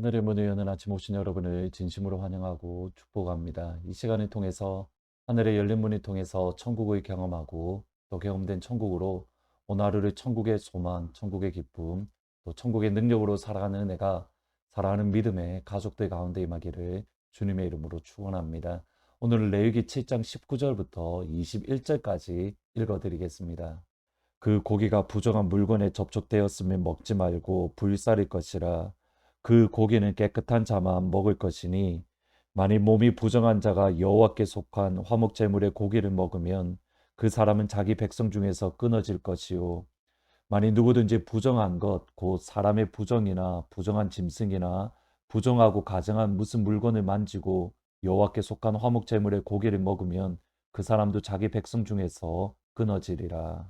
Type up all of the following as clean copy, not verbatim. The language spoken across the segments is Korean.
하늘의 문을 여는 아침 오신 여러분을 진심으로 환영하고 축복합니다. 이 시간을 통해서 하늘의 열린 문을 통해서 천국을 경험하고 또 경험된 천국으로 오늘 하루를 천국의 소망, 천국의 기쁨, 또 천국의 능력으로 살아가는 내가 사랑하는 믿음의 가족들 가운데 임하기를 주님의 이름으로 축원합니다. 오늘은 레위기 7장 19절부터 21절까지 읽어드리겠습니다. 그 고기가 부정한 물건에 접촉되었으면 먹지 말고 불사를 것이라. 그 고기는 깨끗한 자만 먹을 것이니 만일 몸이 부정한 자가 여호와께 속한 화목 제물의 고기를 먹으면 그 사람은 자기 백성 중에서 끊어질 것이요 만일 누구든지 부정한 것 곧 사람의 부정이나 부정한 짐승이나 부정하고 가증한 무슨 물건을 만지고 여호와께 속한 화목 제물의 고기를 먹으면 그 사람도 자기 백성 중에서 끊어지리라.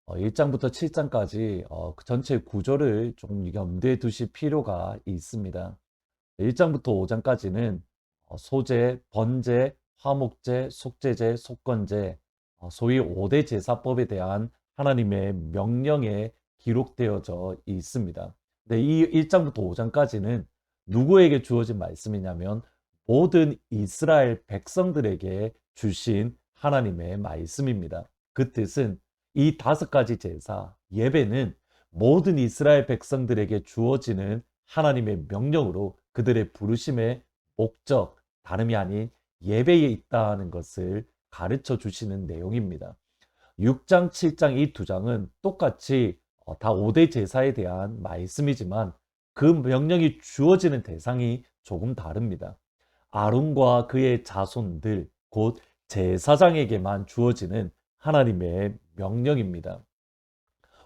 1장부터 7장까지 그 전체 구조를 좀 염두에 두실 필요가 있습니다. 1장부터 5장까지는 소제, 번제, 화목제, 속제제, 속건제, 소위 5대 제사법에 대한 하나님의 명령에 기록되어져 있습니다. 근데 이 1장부터 5장까지는 누구에게 주어진 말씀이냐면 모든 이스라엘 백성들에게 주신 하나님의 말씀입니다. 그 뜻은 이 5가지 제사, 예배는 모든 이스라엘 백성들에게 주어지는 하나님의 명령으로 그들의 부르심의 목적, 다름이 아닌 예배에 있다는 것을 가르쳐 주시는 내용입니다. 6장, 7장 이 2장은 똑같이 다 5대 제사에 대한 말씀이지만 그 명령이 주어지는 대상이 조금 다릅니다. 아론과 그의 자손들, 곧 제사장에게만 주어지는 하나님의 명령입니다.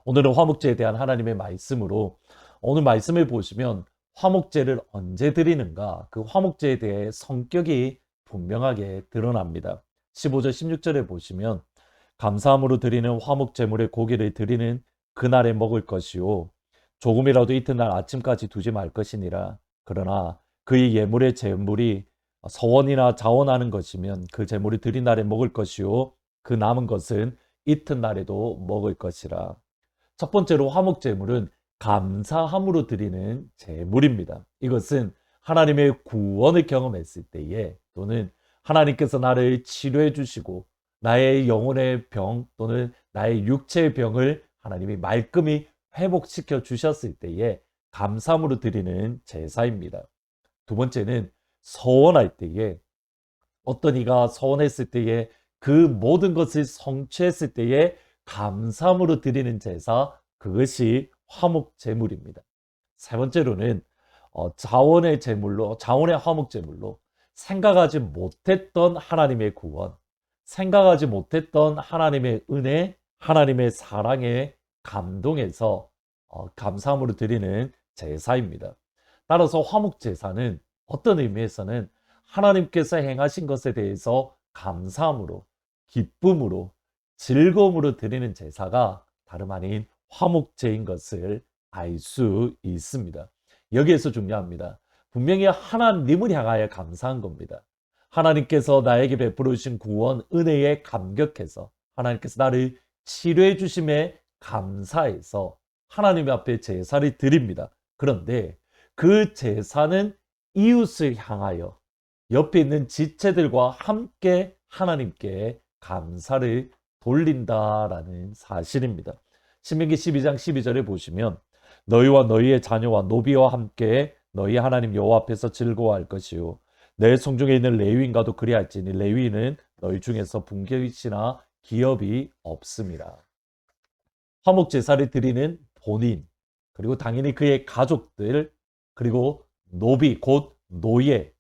오늘은 화목제에 대한 하나님의 말씀으로 오늘 말씀을 보시면 화목제를 언제 드리는가? 그 화목제에 대해 성격이 분명하게 드러납니다. 15절 16절에 보시면 감사함으로 드리는 화목제물의 고기를 드리는 그날에 먹을 것이요 조금이라도 이튿날 아침까지 두지 말 것이니라. 그러나 그의 예물의 제물이 서원이나 자원하는 것이면 그 제물이 드린 날에 먹을 것이요 그 남은 것은 이튿날에도 먹을 것이라. 첫 번째로 화목제물은 감사함으로 드리는 제물입니다. 이것은 하나님의 구원을 경험했을 때에 또는 하나님께서 나를 치료해 주시고 나의 영혼의 병 또는 나의 육체의 병을 하나님이 말끔히 회복시켜 주셨을 때에 감사함으로 드리는 제사입니다. 두 번째는 서원할 때에 어떤 이가 서원했을 때에 그 모든 것을 성취했을 때에 감사함으로 드리는 제사, 그것이 화목 제물입니다. 세 번째로는 자원의 제물로, 자원의 화목 제물로 생각하지 못했던 하나님의 구원, 생각하지 못했던 하나님의 은혜, 하나님의 사랑에 감동해서 감사함으로 드리는 제사입니다. 따라서 화목 제사는 어떤 의미에서는 하나님께서 행하신 것에 대해서 감사함으로, 기쁨으로, 즐거움으로 드리는 제사가 다름 아닌 화목제인 것을 알 수 있습니다. 여기에서 중요합니다. 분명히 하나님을 향하여 감사한 겁니다. 하나님께서 나에게 베풀어 주신 구원, 은혜에 감격해서 하나님께서 나를 치료해 주심에 감사해서 하나님 앞에 제사를 드립니다. 그런데 그 제사는 이웃을 향하여 옆에 있는 지체들과 함께 하나님께 감사를 돌린다라는 사실입니다. 신명기 12장 12절에 보시면 너희와 너희의 자녀와 노비와 함께 너희 하나님 여호와 앞에서 즐거워할 것이요 내 성중에 있는 레위인과도 그리할지니 레위인은 너희 중에서 분깃이나 기업이 없음이라. 화목 제사를 드리는 본인 그리고 당연히 그의 가족들 그리고 노비 곧 노예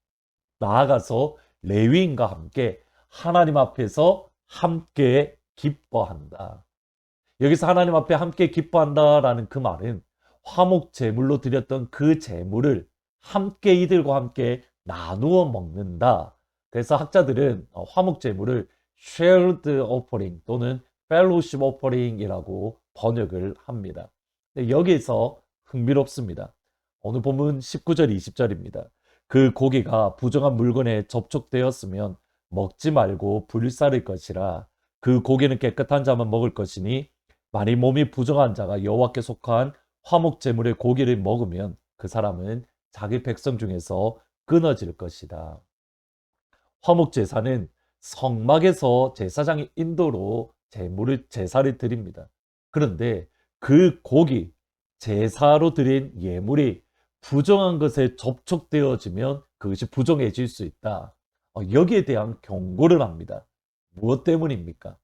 나아가서 레위인과 함께 하나님 앞에서 함께 기뻐한다. 여기서 하나님 앞에 함께 기뻐한다라는 그 말은 화목 제물로 드렸던 그 제물을 함께 이들과 함께 나누어 먹는다. 그래서 학자들은 화목 제물을 shared offering 또는 fellowship offering이라고 번역을 합니다. 여기에서 흥미롭습니다. 오늘 본문 19절 20절입니다. 그 고기가 부정한 물건에 접촉되었으면 먹지 말고 불사를 것이라. 그 고기는 깨끗한 자만 먹을 것이니 만일 몸이 부정한 자가 여호와께 속한 화목 제물의 고기를 먹으면 그 사람은 자기 백성 중에서 끊어질 것이다. 화목제사는 성막에서 제사장의 인도로 제사를 드립니다. 그런데 그 고기, 제사로 드린 예물이 부정한 것에 접촉되어지면 그것이 부정해질 수 있다. 여기에 대한 경고를 합니다. 무엇 때문입니까?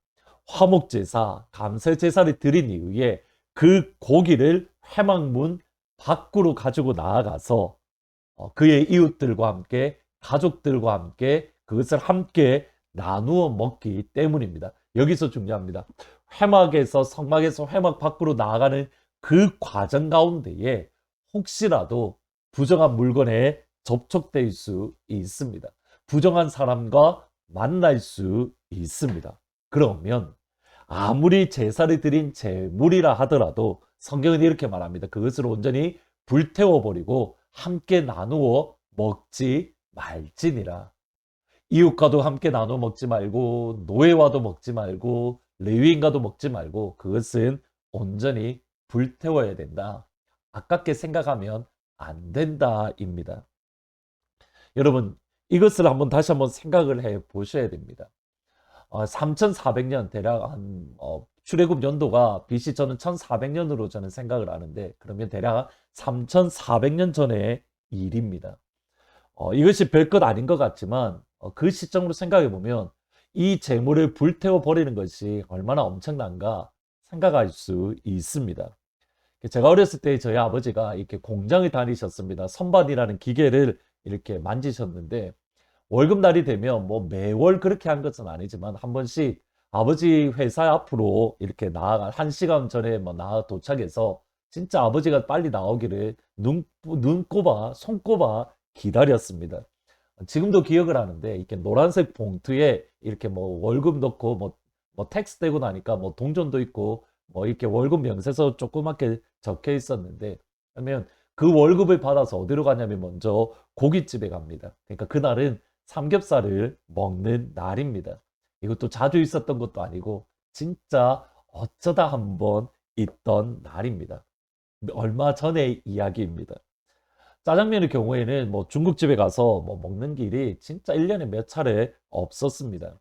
화목제사, 감사제사를 드린 이후에 그 고기를 회막문 밖으로 가지고 나아가서 그의 이웃들과 함께 가족들과 함께 그것을 함께 나누어 먹기 때문입니다. 여기서 중요합니다. 회막에서 성막에서 회막 밖으로 나아가는 그 과정 가운데에 혹시라도 부정한 물건에 접촉될 수 있습니다. 부정한 사람과 만날 수 있습니다. 그러면 아무리 제사를 드린 제물이라 하더라도 성경은 이렇게 말합니다. 그것을 온전히 불태워버리고 함께 나누어 먹지 말지니라. 이웃과도 함께 나눠 먹지 말고 노예와도 먹지 말고 레위인과도 먹지 말고 그것은 온전히 불태워야 된다. 아깝게 생각하면 안 된다입니다. 여러분, 이것을 다시 한번 생각을 해 보셔야 됩니다. 3400년 대략 출애굽 연도가 BC 저는 1400년으로 저는 생각을 하는데 그러면 대략 3400년 전의 일입니다. 이것이 별것 아닌 것 같지만 그 시점으로 생각해 보면 이 재물을 불태워 버리는 것이 얼마나 엄청난가 생각할 수 있습니다. 제가 어렸을 때 저희 아버지가 이렇게 공장을 다니셨습니다. 선반이라는 기계를 이렇게 만지셨는데 월급날이 되면 뭐 매월 그렇게 한 것은 아니지만 한 번씩 아버지 회사 앞으로 이렇게 나아가 1시간 전에 뭐 나아 도착해서 진짜 아버지가 빨리 나오기를 눈꼽아 손꼽아 기다렸습니다. 지금도 기억을 하는데 이렇게 노란색 봉투에 이렇게 뭐 월급 넣고 뭐 텍스 떼고 나니까 뭐 동전도 있고 뭐 이렇게 월급 명세서 조그맣게 적혀 있었는데 그러면 그 월급을 받아서 어디로 가냐면 먼저 고깃집에 갑니다. 그러니까 그날은 삼겹살을 먹는 날입니다. 이것도 자주 있었던 것도 아니고 진짜 어쩌다 한번 있던 날입니다. 얼마 전의 이야기입니다. 짜장면의 경우에는 뭐 중국집에 가서 뭐 먹는 길이 진짜 1년에 몇 차례 없었습니다.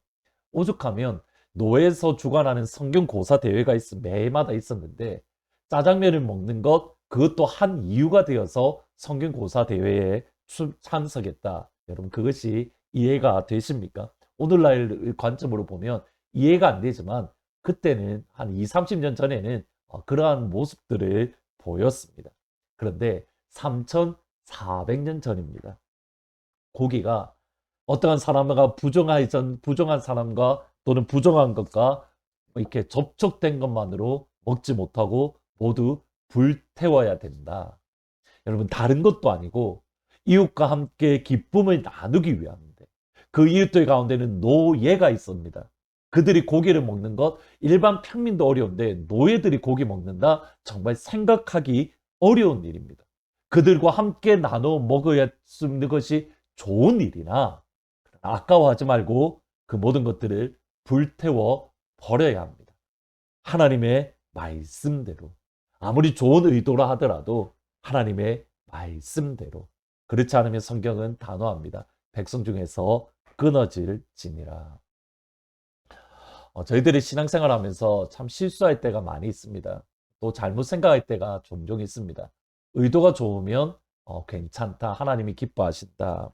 오죽하면 노회에서 주관하는 성균고사 대회가 매해마다 있었는데 짜장면을 먹는 그것도 한 이유가 되어서 성균고사 대회에 참석했다. 여러분 그것이 이해가 되십니까? 오늘날 관점으로 보면 이해가 안 되지만 그때는 한 2, 30년 전에는 그러한 모습들을 보였습니다. 그런데 3,400년 전입니다. 고기가 어떠한 사람과 부정한 사람과 또는 부정한 것과 이렇게 접촉된 것만으로 먹지 못하고 모두 불태워야 된다. 여러분 다른 것도 아니고 이웃과 함께 기쁨을 나누기 위함인데 그 이웃들 가운데는 노예가 있습니다. 그들이 고기를 먹는 것 일반 평민도 어려운데 노예들이 고기 먹는다 정말 생각하기 어려운 일입니다. 그들과 함께 나눠 먹어야 쓰는 것이 좋은 일이나 아까워하지 말고 그 모든 것들을 불태워 버려야 합니다. 하나님의 말씀대로 아무리 좋은 의도라 하더라도 하나님의 말씀대로 그렇지 않으면 성경은 단호합니다. 백성 중에서 끊어질지니라. 저희들이 신앙생활 하면서 참 실수할 때가 많이 있습니다. 또 잘못 생각할 때가 종종 있습니다. 의도가 좋으면 괜찮다. 하나님이 기뻐하신다.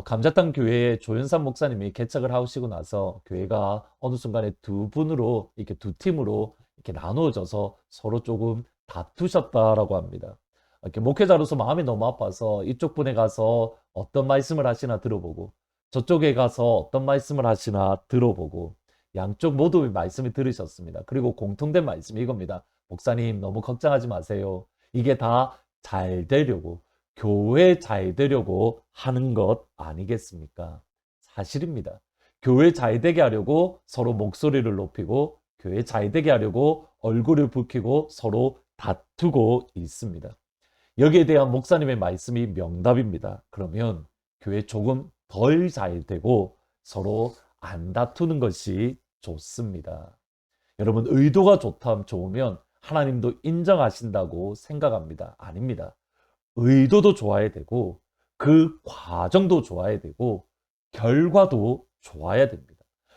감자탕 교회에 조윤산 목사님이 개척을 하시고 나서 교회가 어느 순간에 두 분으로 이렇게 두 팀으로 이렇게 나누어져서 서로 조금 다투셨다라고 합니다. 이렇게 목회자로서 마음이 너무 아파서 이쪽 분에 가서 어떤 말씀을 하시나 들어보고 저쪽에 가서 어떤 말씀을 하시나 들어보고 양쪽 모두 말씀을 들으셨습니다. 그리고 공통된 말씀이 이겁니다. 목사님 너무 걱정하지 마세요. 이게 다 잘 되려고 교회 잘 되려고 하는 것 아니겠습니까? 사실입니다. 교회 잘 되게 하려고 서로 목소리를 높이고 교회 잘 되게 하려고 얼굴을 붉히고 서로 다투고 있습니다. 여기에 대한 목사님의 말씀이 명답입니다. 그러면 교회 조금 덜 잘 되고 서로 안 다투는 것이 좋습니다. 여러분 의도가 좋으면 하나님도 인정하신다고 생각합니다. 아닙니다. 의도도 좋아야 되고 그 과정도 좋아야 되고 결과도 좋아야 됩니다.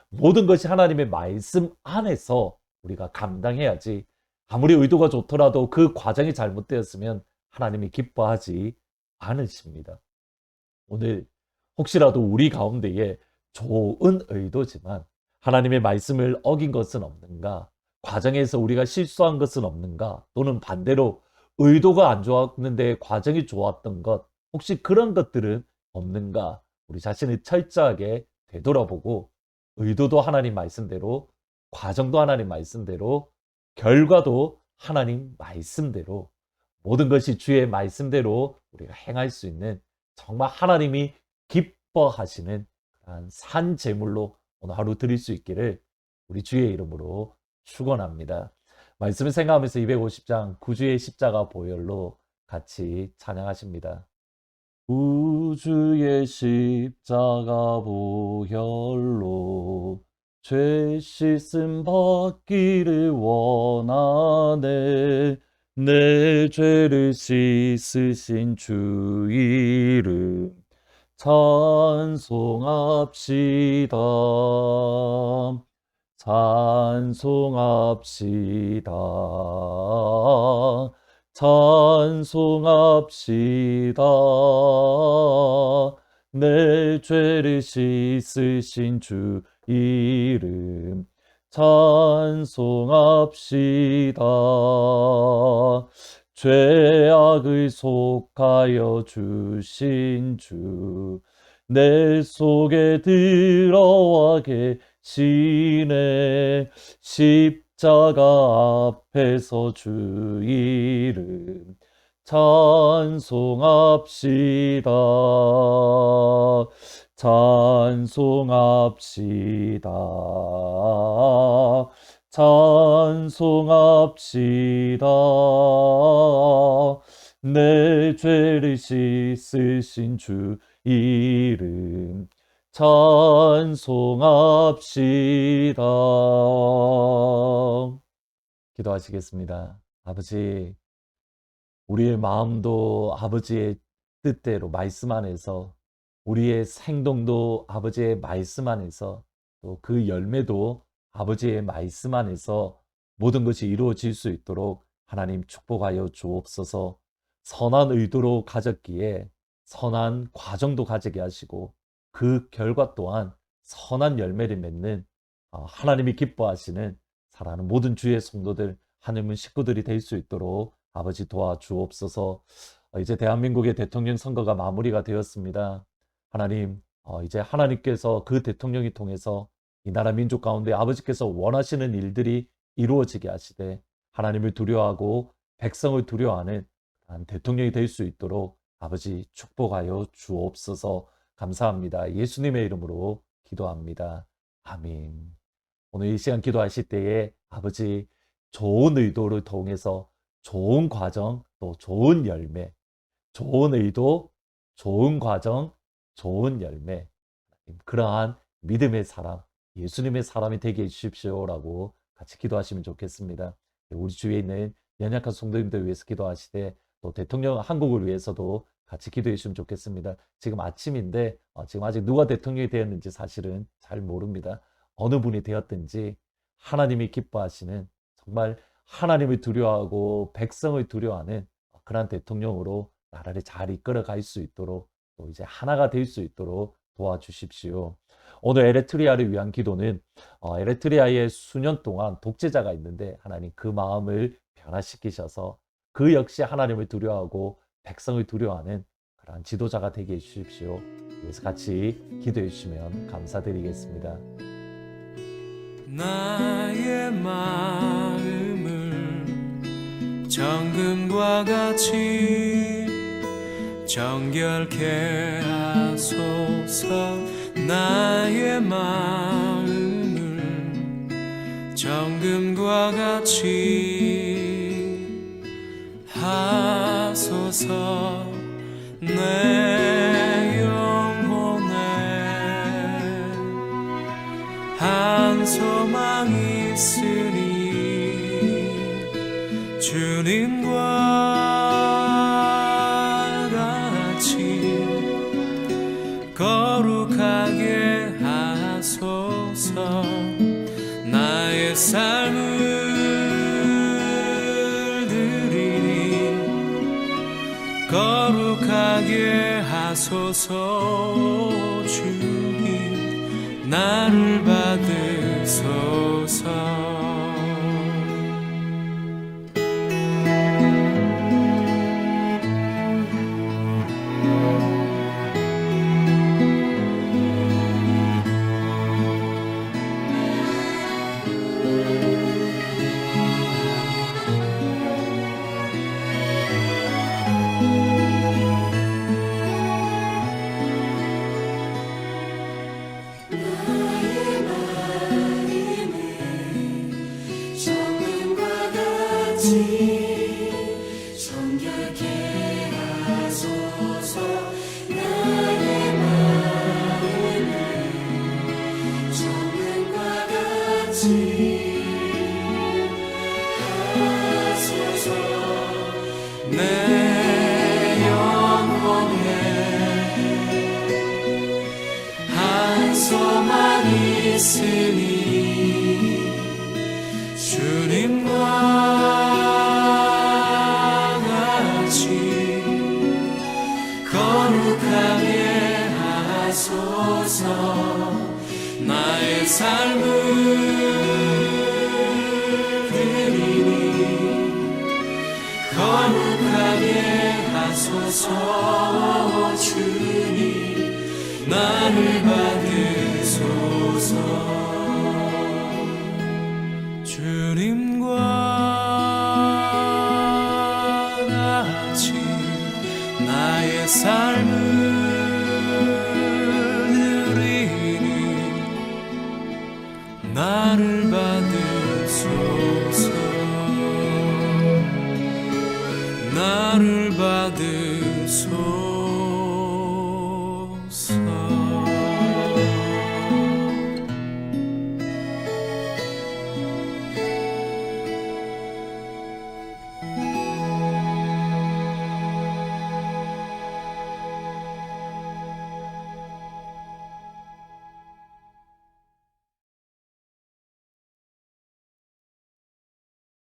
모든 것이 하나님의 말씀 안에서 우리가 감당해야지, 아무리 의도가 좋더라도 그 과정이 잘못되었으면 하나님이 기뻐하지 않으십니다. 오늘 혹시라도 우리 가운데에 좋은 의도지만 하나님의 말씀을 어긴 것은 없는가? 과정에서 우리가 실수한 것은 없는가? 또는 반대로 의도가 안 좋았는데 과정이 좋았던 것, 혹시 그런 것들은 없는가? 우리 자신을 철저하게 되돌아보고 의도도 하나님 말씀대로, 과정도 하나님 말씀대로, 결과도 하나님 말씀대로, 모든 것이 주의 말씀대로 우리가 행할 수 있는, 정말 하나님이 기뻐하시는 그러한 산 제물로 오늘 하루 드릴 수 있기를 우리 주의 이름으로 축원합니다. 말씀을 생각하면서 250장 구주의 십자가 보혈로 같이 찬양하십니다. 구주의 십자가 보혈로 죄 씻음 받기를 원하네. 내 죄를 씻으신 주 이름 찬송합시다. 찬송합시다. 찬송합시다. 내 죄를 씻으신 주 이름 찬송합시다. 죄악을 속하여 주신 주 내 속에 들어와 계시네. 십자가 앞에서 주 이름 찬송합시다. 찬송합시다. 찬송합시다. 내 죄를 씻으신 주 이름 찬송합시다. 기도하시겠습니다. 아버지, 우리의 마음도 아버지의 뜻대로 말씀 안에서, 우리의 행동도 아버지의 말씀 안에서, 또 그 열매도 아버지의 말씀 안에서 모든 것이 이루어질 수 있도록 하나님 축복하여 주옵소서. 선한 의도로 가졌기에 선한 과정도 가지게 하시고 그 결과 또한 선한 열매를 맺는 하나님이 기뻐하시는 사랑하는 모든 주의 성도들, 하나님의 식구들이 될 수 있도록 아버지 도와주옵소서. 이제 대한민국의 대통령 선거가 마무리가 되었습니다. 하나님, 이제 하나님께서 그 대통령이 통해서 이 나라 민족 가운데 아버지께서 원하시는 일들이 이루어지게 하시되 하나님을 두려워하고 백성을 두려워하는 대통령이 될 수 있도록 아버지 축복하여 주옵소서. 감사합니다. 예수님의 이름으로 기도합니다. 아멘. 오늘 이 시간 기도하실 때에 아버지 좋은 의도를 통해서 좋은 과정, 또 좋은 열매, 좋은 의도, 좋은 과정, 좋은 열매, 그러한 믿음의 사람, 예수님의 사람이 되게 해주십시오라고 같이 기도하시면 좋겠습니다. 우리 주위에 있는 연약한 성도님들 위해서 기도하시되 또 대통령 한국을 위해서도 같이 기도해 주시면 좋겠습니다. 지금 아침인데 지금 아직 누가 대통령이 되었는지 사실은 잘 모릅니다. 어느 분이 되었든지 하나님이 기뻐하시는, 정말 하나님을 두려워하고 백성을 두려워하는 그런 대통령으로 나라를 잘 이끌어 갈 수 있도록, 또 이제 하나가 될 수 있도록 도와주십시오. 오늘 에리트리아를 위한 기도는 에리트리아에 수년 동안 독재자가 있는데 하나님 그 마음을 변화시키셔서 그 역시 하나님을 두려워하고 백성을 두려워하는 그러한 지도자가 되게 해주십시오. 그래서 같이 기도해 주시면 감사드리겠습니다. 나의 마음을 정금과 같이 정결케 하소서. 나의 마음을 정금과 같이 하소서. 내 영혼에 한 소망 있으니 주님과 거룩하게 하소서. 나의 삶을 드리니 거룩하게 하소서. 주님 나를 받으소서. 정결케 하소서. 나의 마음을 정금과 같이 하소서. 내 영혼에 한 소망 있으니 주님과 같이 거룩하게 하소서. 나의 삶을 드리니 거룩하게 하소서. 주님 나를 받으소서. 주님과 같이 나의 삶을 드리니 나를